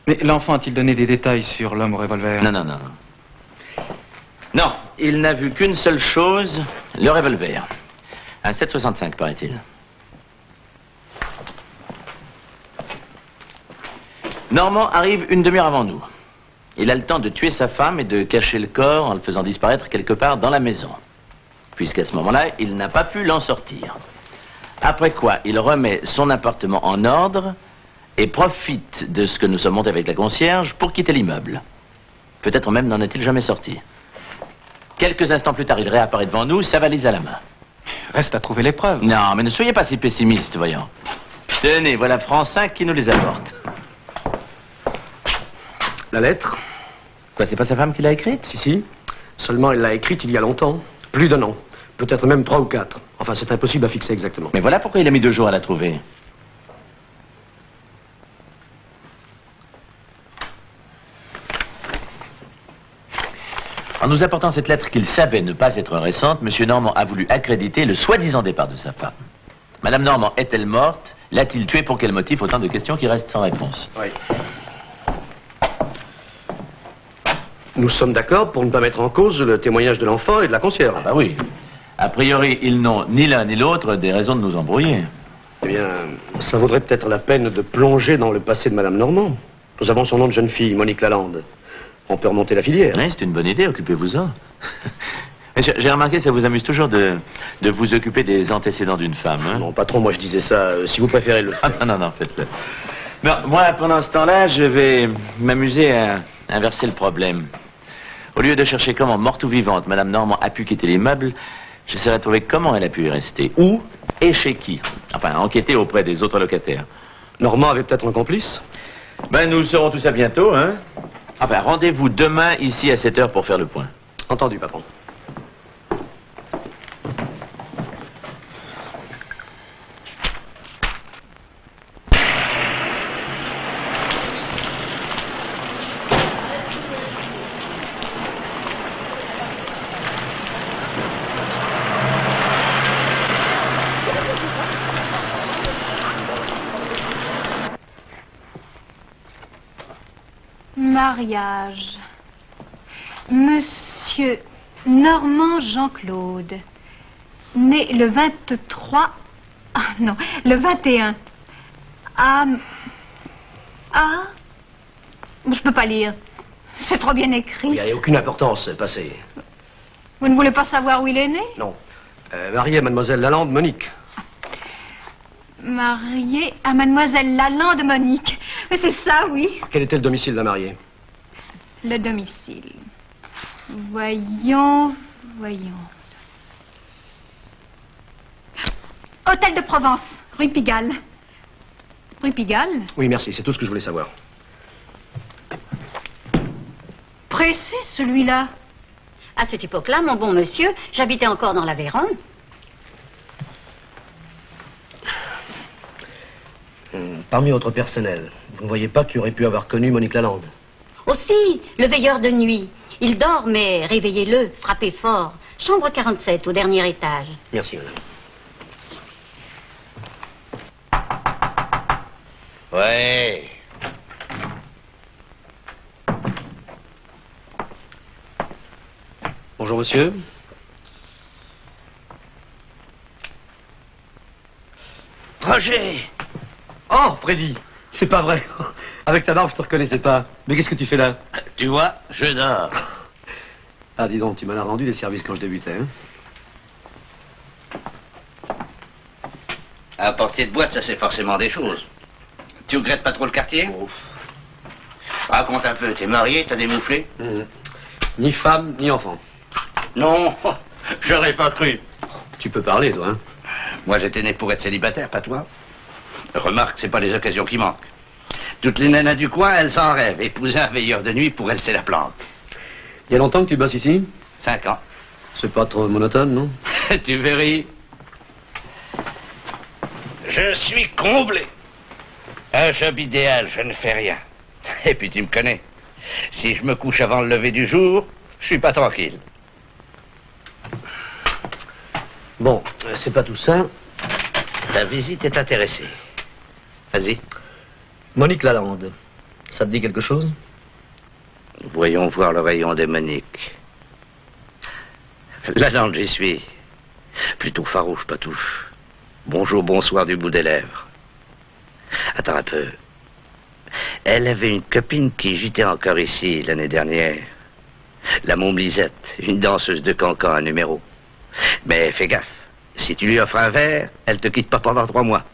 Mais l'enfant a-t-il donné des détails sur l'homme au revolver? Non, non, non. Non, il n'a vu qu'une seule chose, le revolver. Un 7,65, paraît-il. Normand arrive une demi-heure avant nous. Il a le temps de tuer sa femme et de cacher le corps en le faisant disparaître quelque part dans la maison. Puisqu'à ce moment-là, il n'a pas pu l'en sortir. Après quoi, il remet son appartement en ordre et profite de ce que nous sommes montés avec la concierge pour quitter l'immeuble. Peut-être même n'en est-il jamais sorti. Quelques instants plus tard, il réapparaît devant nous, sa valise à la main. Reste à trouver les preuves. Non, mais ne soyez pas si pessimiste, voyons. Tenez, voilà Francin qui nous les apporte. La lettre? Quoi, c'est pas sa femme qui l'a écrite? Si. Seulement, elle l'a écrite il y a longtemps. Plus d'un an. Peut-être même 3 ou 4. Enfin, c'est impossible à fixer exactement. Mais voilà pourquoi il a mis 2 jours à la trouver. En nous apportant cette lettre qu'il savait ne pas être récente, M. Normand a voulu accréditer le soi-disant départ de sa femme. Madame Normand est-elle morte? L'a-t-il tuée? Pour quel motif? Autant de questions qui restent sans réponse. Oui. Nous sommes d'accord pour ne pas mettre en cause le témoignage de l'enfant et de la concierge. Ah bah oui. A priori, ils n'ont ni l'un ni l'autre des raisons de nous embrouiller. Eh bien, ça vaudrait peut-être la peine de plonger dans le passé de Madame Normand. Nous avons son nom de jeune fille, Monique Lalande. On peut remonter la filière. Oui, c'est une bonne idée, occupez-vous-en. J'ai remarqué, ça vous amuse toujours de vous occuper des antécédents d'une femme. Hein? Non, patron, moi je disais ça, si vous préférez le faire. Ah, non, faites-le. Non, moi, pendant ce temps-là, je vais m'amuser à inverser le problème. Au lieu de chercher comment, morte ou vivante, Madame Normand a pu quitter l'immeuble, j'essaierai de trouver comment elle a pu y rester. Où et chez qui. Enfin, enquêter auprès des autres locataires. Normand avait peut-être un complice? Ben, nous saurons tout ça bientôt, hein. Enfin, rendez-vous demain, ici, à 7h pour faire le point. Entendu, patron. Mariage. Monsieur Normand Jean-Claude, né le 23... Ah non, le 21. Je peux pas lire. C'est trop bien écrit. Il n'y a aucune importance, passé. Vous ne voulez pas savoir où il est né? Non. Marié à Mademoiselle Lalande, Monique. Marié à Mademoiselle Lalande Monique. Mais c'est ça, oui. Quel était le domicile de la mariée? Le domicile. Voyons. Hôtel de Provence, rue Pigalle. Rue Pigalle? Oui, merci, c'est tout ce que je voulais savoir. Pressé, celui-là. À cette époque-là, mon bon monsieur, j'habitais encore dans l'Aveyron. Parmi votre personnel, vous ne voyez pas qui aurait pu avoir connu Monique Lalande? Aussi, le veilleur de nuit. Il dort, mais réveillez-le, frappez fort. Chambre 47, au dernier étage. Merci, madame. Ouais. Bonjour, monsieur. Roger! Oh, Freddy, c'est pas vrai. Avec ta barbe, je te reconnaissais pas. Mais qu'est-ce que tu fais là? Tu vois, je dors. Ah, dis donc, tu m'en as rendu des services quand je débutais, hein? Un portier de boîte, ça c'est forcément des choses. Tu regrettes pas trop le quartier? Raconte un peu, t'es marié, t'as des mouflés? Ni femme, ni enfant. Non, j'aurais pas cru. Tu peux parler, toi, hein? Moi, j'étais né pour être célibataire, pas toi. Remarque, c'est pas les occasions qui manquent. Toutes les nanas du coin, elles s'en rêvent. Épouser un veilleur de nuit, pour elles, c'est la planque. Il y a longtemps que tu bosses ici? 5 ans. C'est pas trop monotone, non? Tu verrais. Je suis comblé. Un job idéal, je ne fais rien. Et puis tu me connais. Si je me couche avant le lever du jour, je suis pas tranquille. Bon, c'est pas tout ça. Ta visite est intéressée. Vas-y. Monique Lalande, ça te dit quelque chose? Voyons voir le rayon des Moniques. Lalande, j'y suis. Plutôt farouche, Patouche. Bonjour, bonsoir du bout des lèvres. Attends un peu. Elle avait une copine qui gîtait encore ici l'année dernière. La môme Lisette, une danseuse de cancan à numéro. Mais fais gaffe. Si tu lui offres un verre, elle te quitte pas pendant 3 mois.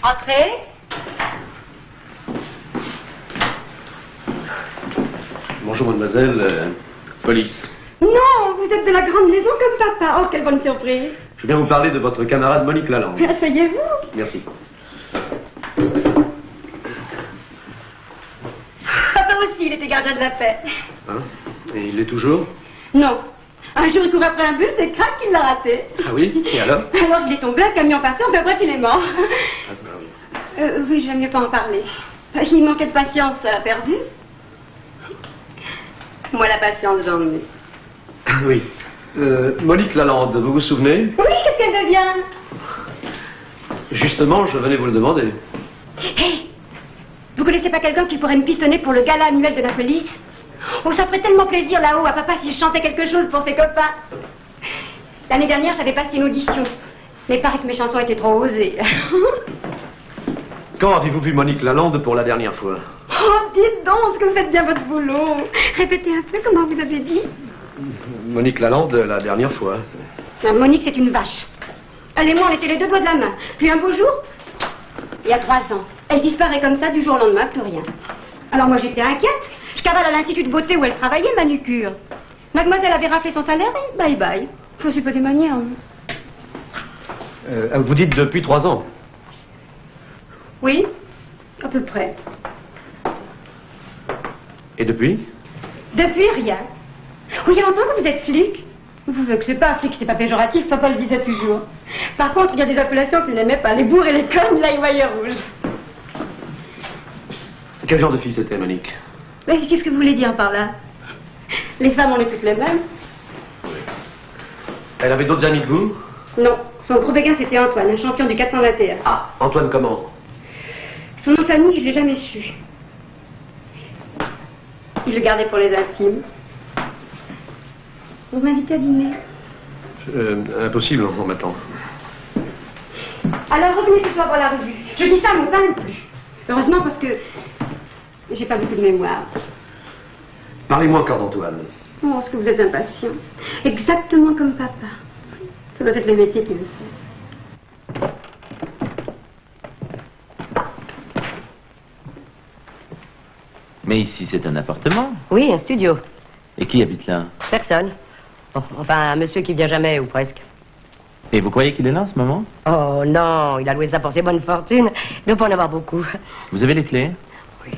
Entrez. Bonjour, mademoiselle. Police. Non, vous êtes de la grande maison comme papa. Oh, quelle bonne surprise. Je viens vous parler de votre camarade Monique Lalande. Asseyez-vous. Merci. Papa aussi, il était gardien de la paix. Hein? Et il l'est toujours? Non. Un jour, il court après un bus et crac, il l'a raté. Ah oui? Et alors? Alors, il est tombé, un camion passé, enfin bref, il est mort. Ah, c'est merveilleux. Oui, j'aime mieux pas en parler. Il manquait de patience, perdu. Moi, la patience, j'en ai. Oui. Monique Lalande, vous vous souvenez? Oui, qu'est-ce qu'elle devient? Justement, je venais vous le demander. Hé! Vous connaissez pas quelqu'un qui pourrait me pistonner pour le gala annuel de la police? Oh, ça ferait tellement plaisir là-haut à papa si je chantais quelque chose pour ses copains. L'année dernière, j'avais passé une audition. Mais il paraît que mes chansons étaient trop osées. Quand avez-vous vu Monique Lalande pour la dernière fois? Oh, dites donc que vous faites bien votre boulot. Répétez un peu comment vous avez dit. Monique Lalande, la dernière fois. Monique, c'est une vache. Elle et moi, on était les deux doigts de la main. Puis un beau jour, il y a 3 ans, elle disparaît comme ça du jour au lendemain, plus rien. Alors moi, j'étais inquiète. Je cavale à l'institut de beauté où elle travaillait, manucure. Mademoiselle avait raflé son salaire et bye bye. Je suis pas des manières. Vous dites depuis 3 ans? Oui, à peu près. Et depuis? Depuis, rien. Oui, il y a longtemps que vous êtes flic. Vous voyez que c'est pas un flic, c'est pas péjoratif, papa le disait toujours. Par contre, il y a des appellations qu'il n'aimait pas. Les bourres et les connes, là, il voyait rouge. Quel genre de fille c'était, Monique? Mais qu'est-ce que vous voulez dire par là? Les femmes, on est toutes les mêmes. Elle avait d'autres amis que vous? Non, son gros béguin, c'était Antoine, un champion du 421. Ah, Antoine comment? Son nom de famille, je l'ai jamais su. Il le gardait pour les intimes. Vous m'invitez à dîner? Impossible, on m'attend. Alors revenez ce soir pour la revue. Je dis ça, mais pas non plus. Heureusement parce que j'ai pas beaucoup de mémoire. Parlez-moi encore d'Antoine. Oh, est-ce que vous êtes impatient? Exactement comme papa. Ça doit être le métier qui le fait. ici, c'est un appartement. Oui, un studio. Et qui habite là? Personne. Bon, enfin, un monsieur qui vient jamais, ou presque. Et vous croyez qu'il est là en ce moment? Oh non, il a loué ça pour ses bonnes fortunes. Il doit pas en avoir beaucoup. Vous avez les clés? Oui.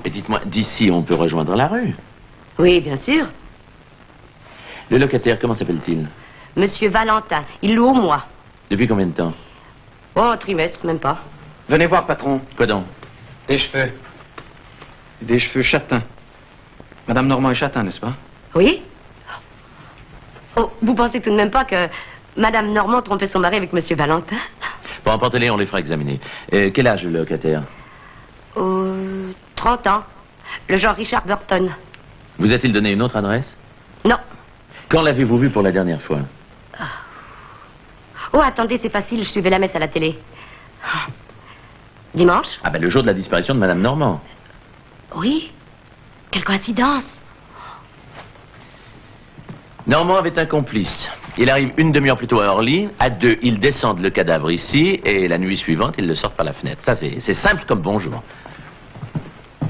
Et dites-moi, d'ici, on peut rejoindre la rue? Oui, bien sûr. Le locataire, comment s'appelle-t-il? Monsieur Valentin, il loue au mois. Depuis combien de temps? Oh, un trimestre, même pas. Venez voir, patron. Quoi donc? Des cheveux. Des cheveux châtains. Madame Normand est châtain, n'est-ce pas? Oui? Oh, vous pensez tout de même pas que Madame Normand trompait son mari avec Monsieur Valentin? Bon, emportez-les, on les fera examiner. Quel âge le locataire? 30 ans. Le genre Richard Burton. Vous a-t-il donné une autre adresse? Non. Quand l'avez-vous vu pour la dernière fois? Oh, attendez, c'est facile, je suivais la messe à la télé. Dimanche? Ah ben, le jour de la disparition de Madame Normand. Oui. Quelle coïncidence. Normand avait un complice. Il arrive une demi-heure plus tôt à Orly. À 2, ils descendent le cadavre ici. Et la nuit suivante, ils le sortent par la fenêtre. Ça, c'est simple comme bonjour.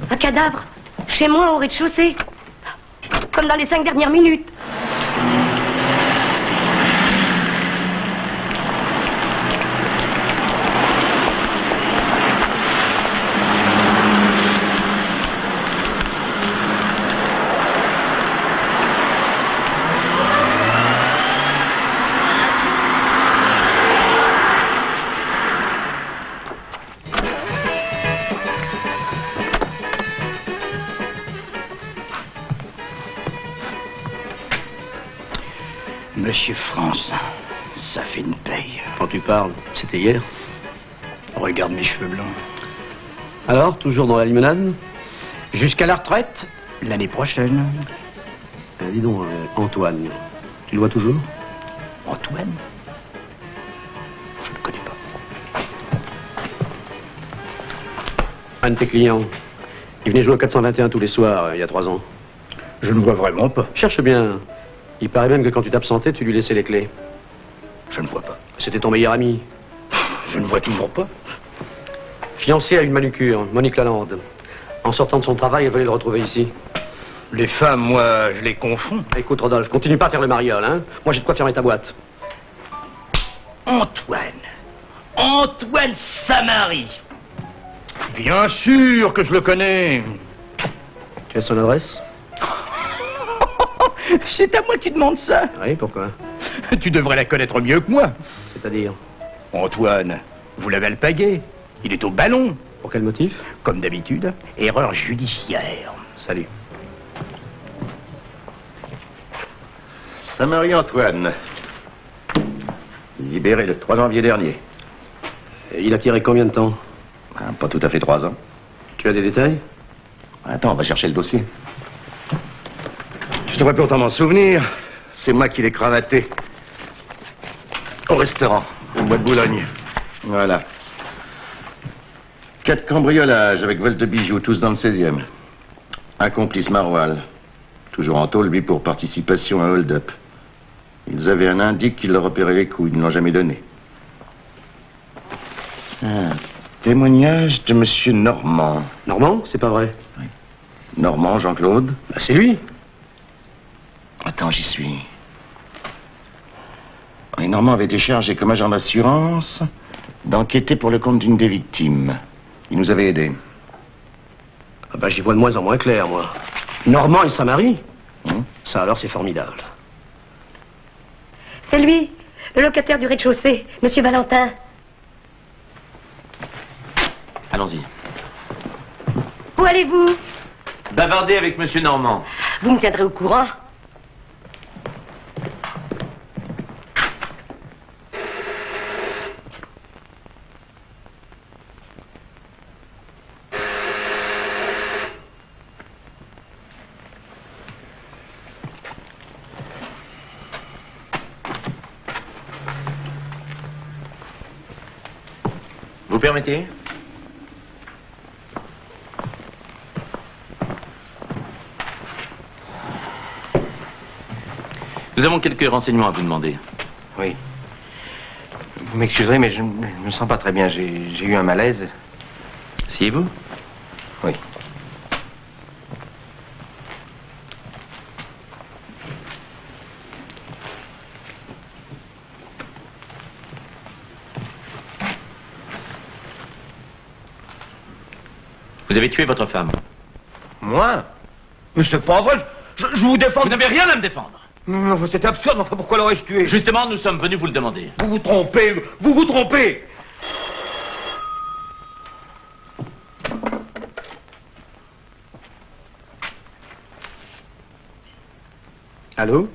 Un cadavre? Chez moi, au rez-de-chaussée? Comme dans les 5 dernières minutes. Monsieur France, ça fait une paye. Quand tu parles, c'était hier. Regarde mes cheveux blancs. Alors, toujours dans la limonade? Jusqu'à la retraite, l'année prochaine. Dis donc, Antoine, tu le vois toujours? Antoine? Je ne le connais pas. Un de tes clients. Il venait jouer au 421 tous les soirs, il y a 3 ans. Je ne vois vraiment pas. Cherche bien. Il paraît même que quand tu t'absentais, tu lui laissais les clés. Je ne vois pas. C'était ton meilleur ami. Je ne vois toujours pas. Fiancé à une manucure, Monique Lalande. En sortant de son travail, elle venait le retrouver ici. Les femmes, moi, je les confonds. Écoute, Rodolphe, continue pas à faire le mariole, hein. Moi, j'ai de quoi fermer ta boîte. Antoine. Antoine Samary. Bien sûr que je le connais. Tu as son adresse? C'est à moi que tu demandes ça. Oui, pourquoi? Tu devrais la connaître mieux que moi. C'est-à-dire? Antoine, vous l'avez alpagué. Il est au ballon. Pour quel motif? Comme d'habitude, erreur judiciaire. Salut. Samary-Antoine, libéré le 3 janvier dernier. Et il a tiré combien de temps? Pas tout à fait 3 ans. Tu as des détails? Attends, on va chercher le dossier. Je devrais pourtant m'en souvenir. C'est moi qui l'ai cravaté. Au restaurant, au bois de Boulogne. Voilà. 4 cambriolages avec vol de bijoux, tous dans le 16e. Un complice maroilles. Toujours en tôle, lui, pour participation à un hold-up. Ils avaient un indice qui leur opérait les coups. Ils ne l'ont jamais donné. Témoignage de monsieur Normand. Normand? C'est pas vrai. Oui. Normand, Jean-Claude? Bah, c'est lui. Attends, j'y suis. Et Normand avait été chargé comme agent d'assurance d'enquêter pour le compte d'une des victimes. Il nous avait aidés. Ah bah, j'y vois de moins en moins clair, moi. Normand et Samary? Ça, alors, c'est formidable. C'est lui, le locataire du rez-de-chaussée, Monsieur Valentin. Allons-y. Où allez-vous? Bavarder avec Monsieur Normand. Vous me tiendrez au courant. Vous permettez? Nous avons quelques renseignements à vous demander. Oui. Vous m'excuserez, mais je ne me sens pas très bien. J'ai eu un malaise. Asseyez-vous. Oui. Vous avez tué votre femme. Moi? Mais c'est pas vrai. Je vous défends. Vous n'avez rien à me défendre. Non, c'est absurde. Enfin, pourquoi l'aurais-je tué? Justement, nous sommes venus vous le demander. Vous vous trompez. Vous vous trompez. Allô?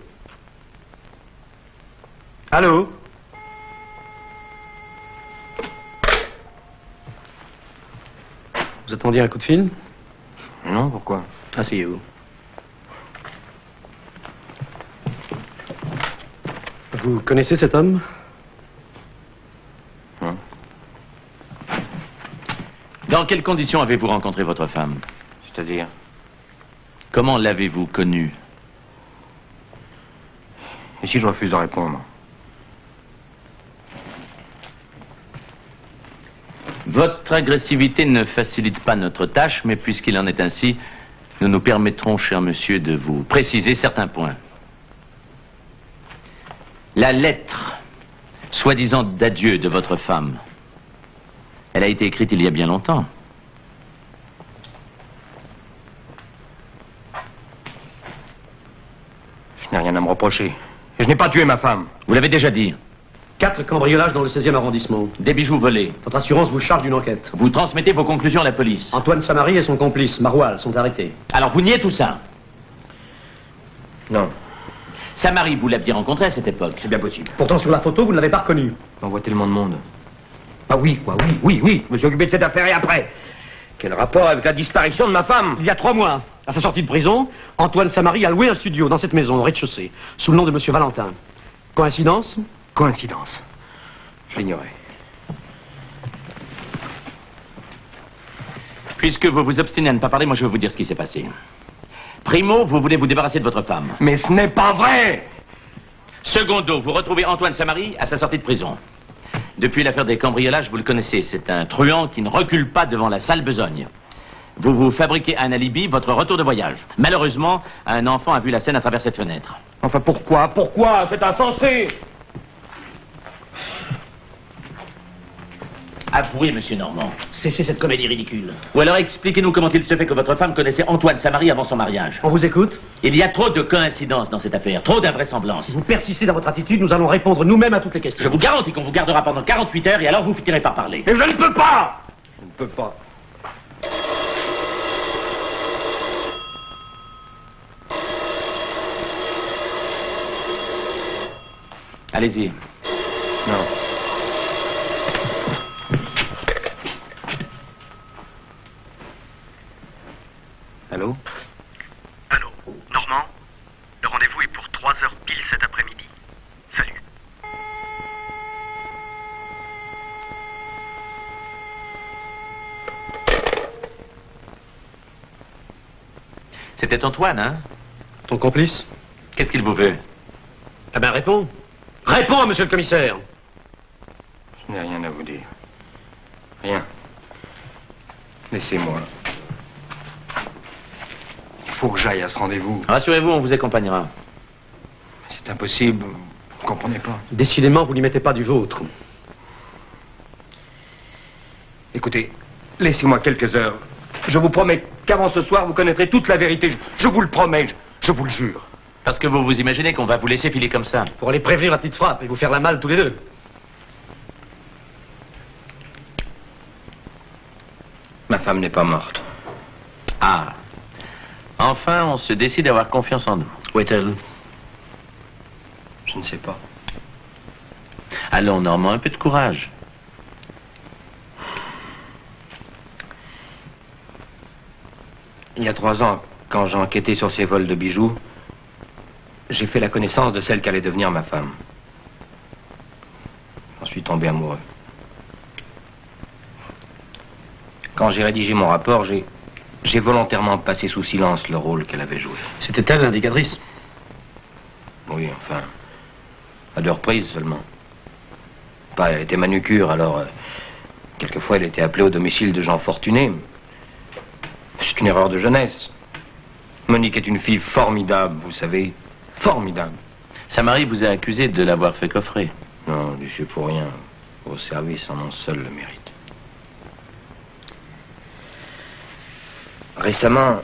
Allô? Vous attendiez un coup de fil? Non, pourquoi? Asseyez-vous. Vous connaissez cet homme? Non. Dans quelles conditions avez-vous rencontré votre femme? C'est-à-dire? Comment l'avez-vous connue? Et si je refuse de répondre? Votre agressivité ne facilite pas notre tâche, mais puisqu'il en est ainsi, nous nous permettrons, cher monsieur, de vous préciser certains points. La lettre, soi-disant d'adieu de votre femme, elle a été écrite il y a bien longtemps. Je n'ai rien à me reprocher. Et je n'ai pas tué ma femme. Vous l'avez déjà dit. 4 cambriolages dans le 16e arrondissement. Des bijoux volés. Votre assurance vous charge d'une enquête. Vous transmettez vos conclusions à la police. Antoine Samary et son complice, Maroual, sont arrêtés. Alors vous niez tout ça? Non. Samary, vous l'aviez rencontré à cette époque? C'est bien possible. Pourtant, sur la photo, vous ne l'avez pas reconnu. On voit tellement de monde. Ah oui, quoi, oui. Je me suis occupé de cette affaire et après. Quel rapport avec la disparition de ma femme? Il y a 3 mois, à sa sortie de prison, Antoine Samary a loué un studio dans cette maison, au rez-de-chaussée, sous le nom de Monsieur Valentin. Coïncidence? Coïncidence. Je l'ignorais. Puisque vous vous obstinez à ne pas parler, moi je vais vous dire ce qui s'est passé. Primo, vous voulez vous débarrasser de votre femme. Mais ce n'est pas vrai! Secondo, vous retrouvez Antoine Samary à sa sortie de prison. Depuis l'affaire des cambriolages, vous le connaissez, c'est un truand qui ne recule pas devant la sale besogne. Vous vous fabriquez un alibi, votre retour de voyage. Malheureusement, un enfant a vu la scène à travers cette fenêtre. Enfin, pourquoi? C'est insensé! Avouez, monsieur Normand. Cessez cette comédie ridicule. Ou alors expliquez-nous comment il se fait que votre femme connaissait Antoine Samary avant son mariage. On vous écoute? Il y a trop de coïncidences dans cette affaire, trop d'invraisemblances. Si vous persistez dans votre attitude, nous allons répondre nous-mêmes à toutes les questions. Je vous garantis qu'on vous gardera pendant 48 heures et alors vous finirez par parler. Et je ne peux pas! Je ne peux pas. Allez-y. Non. Allô? Allô, Normand? Le rendez-vous est pour 3 heures pile cet après-midi. Salut. C'était Antoine, hein? Ton complice? Qu'est-ce qu'il vous veut? Eh ben, réponds. Réponds, monsieur le commissaire. Je n'ai rien à vous dire. Rien. Laissez-moi. Il faut que j'aille à ce rendez-vous. Rassurez-vous, on vous accompagnera. C'est impossible. Vous ne comprenez pas. Décidément, vous n'y mettez pas du vôtre. Écoutez, laissez-moi quelques heures. Je vous promets qu'avant ce soir, vous connaîtrez toute la vérité. Je vous le promets, je vous le jure. Parce que vous vous imaginez qu'on va vous laisser filer comme ça. Pour aller prévenir la petite frappe et vous faire la malle tous les deux. Ma femme n'est pas morte. Ah. Enfin, on se décide à avoir confiance en nous. Où est-elle? Je ne sais pas. Allons, Normand, un peu de courage. Il y a 3 ans, quand j'ai enquêté sur ces vols de bijoux, j'ai fait la connaissance de celle qui allait devenir ma femme. J'en suis tombé amoureux. Quand j'ai rédigé mon rapport, j'ai volontairement passé sous silence le rôle qu'elle avait joué. C'était elle l'indicatrice? Oui, enfin, à 2 reprises seulement. Pas, elle était manucure, alors quelquefois elle était appelée au domicile de gens fortunés. C'est une erreur de jeunesse. Monique est une fille formidable, vous savez, formidable. Sa mari vous a accusé de l'avoir fait coffrer. Non, je suis pour rien. Vos services en ont seul le mérite. Récemment,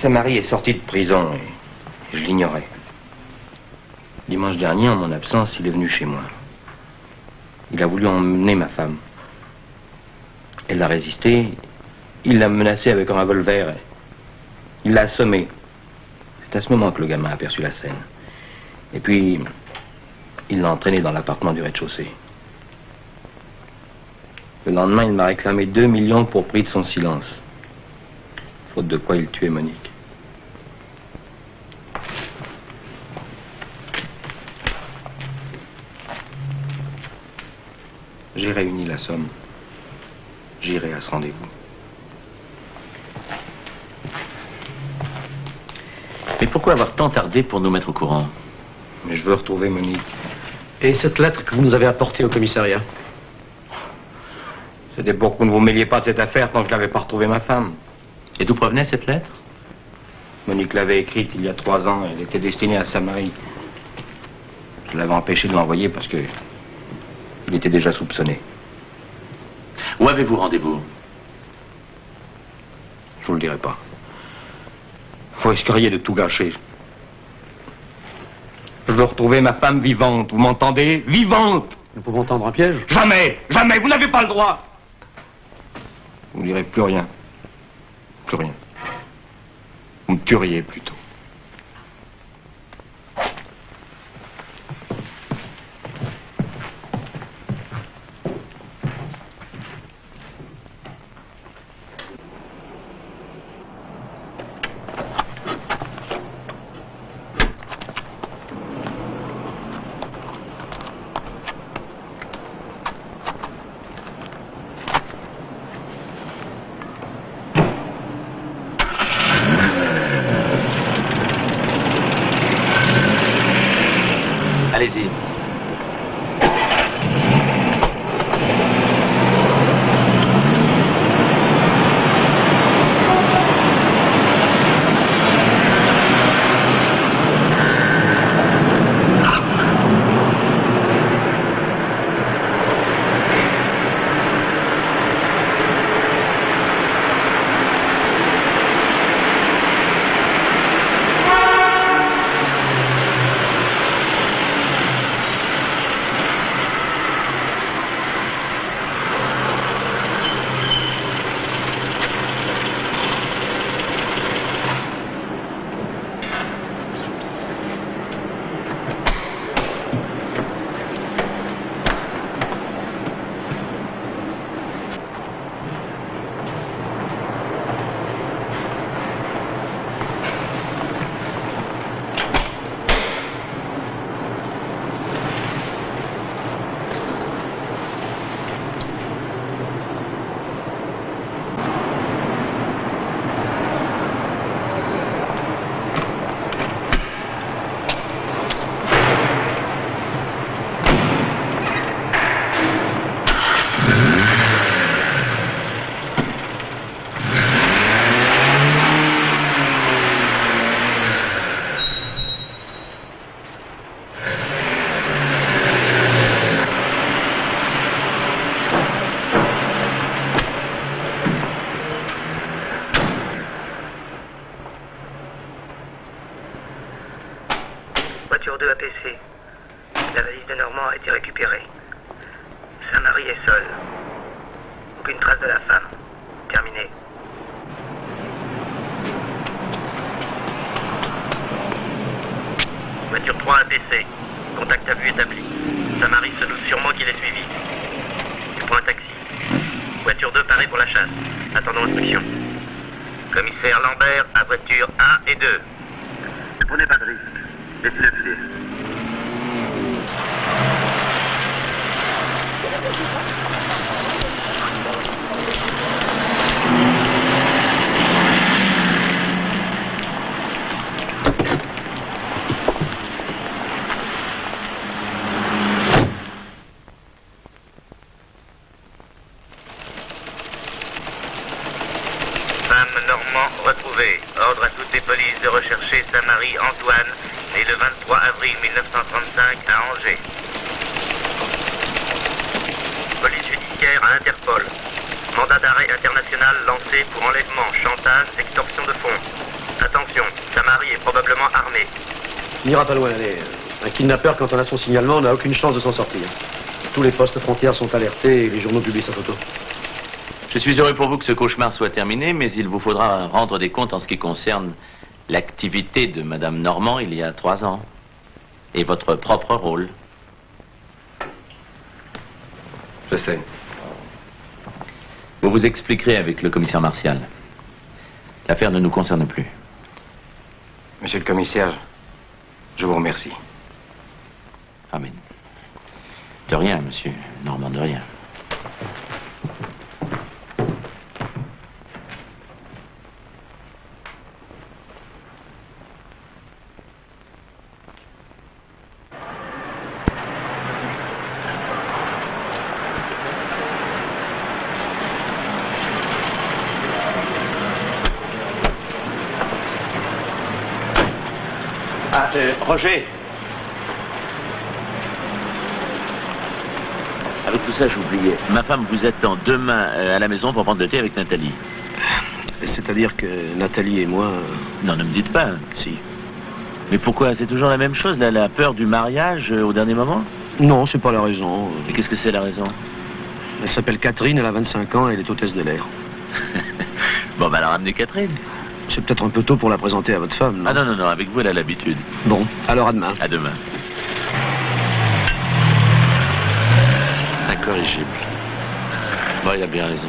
sa mari est sorti de prison et je l'ignorais. Dimanche dernier, en mon absence, il est venu chez moi. Il a voulu emmener ma femme. Elle a résisté. Il l'a menacée avec un revolver. Il l'a assommée. C'est à ce moment que le gamin a aperçu la scène. Et puis, il l'a entraîné dans l'appartement du rez-de-chaussée. Le lendemain, il m'a réclamé 2 millions pour prix de son silence. Faute de quoi il tuait Monique. J'ai réuni la somme. J'irai à ce rendez-vous. Mais pourquoi avoir tant tardé pour nous mettre au courant? Mais je veux retrouver Monique. Et cette lettre que vous nous avez apportée au commissariat? C'était pour que vous ne vous mêliez pas de cette affaire tant que je n'avais pas retrouvé ma femme. Et d'où provenait cette lettre? Monique l'avait écrite il y a 3 ans. Elle était destinée à sa mari. Je l'avais empêché de l'envoyer parce que il était déjà soupçonné. Où avez-vous rendez-vous? Je vous le dirai pas. Vous risqueriez de tout gâcher. Je veux retrouver ma femme vivante, vous m'entendez? Vivante! Nous pouvons tendre un piège? Jamais! Jamais! Vous n'avez pas le droit! Vous ne direz plus rien. Plus rien. Vous me tueriez plutôt. Allez-y. Voiture 2 APC. La valise de Normand a été récupérée. Sa mari est seul. Aucune trace de la femme. Terminé. Voiture 3 APC. Contact à vue établi. Sa mari se doute sûrement qu'il est suivi. Il prend un taxi. Voiture 2 parée pour la chasse. Attendons l'instruction. Commissaire Lambert à voiture 1 et 2. Ne prenez pas de risque. Laissez-le filer. Femme Normand retrouvée. Ordre à toutes les polices de rechercher sa mari Antoine, né le 23 avril 1935 à Angers. Police judiciaire à Interpol. Mandat d'arrêt international lancé pour enlèvement, chantage, extorsion de fonds. Attention, sa mari est probablement armé. Il n'ira pas loin, allez. Un kidnappeur, quand on a son signalement, n'a aucune chance de s'en sortir. Tous les postes frontières sont alertés et les journaux publient sa photo. Je suis heureux pour vous que ce cauchemar soit terminé, mais il vous faudra rendre des comptes en ce qui concerne l'activité de Madame Normand il y a 3 ans. Et votre propre rôle. Je sais. Vous vous expliquerez avec le commissaire Martial. L'affaire ne nous concerne plus. Monsieur le commissaire, je vous remercie. Amen. De rien, monsieur Normand, de rien. Roger. Avec tout ça, j'oubliais. Ma femme vous attend demain à la maison pour prendre le thé avec Nathalie. C'est-à-dire que Nathalie et moi... Non, ne me dites pas. Si. Mais pourquoi? C'est toujours la même chose, la peur du mariage au dernier moment? Non, c'est pas la raison. Et qu'est-ce que c'est la raison? Elle s'appelle Catherine, elle a 25 ans et elle est hôtesse de l'air. Bon, bah alors amenez Catherine. C'est peut-être un peu tôt pour la présenter à votre femme, non? Ah non, avec vous, elle a l'habitude. Bon, alors à demain. À demain. Incorrigible. Bon, il a bien raison.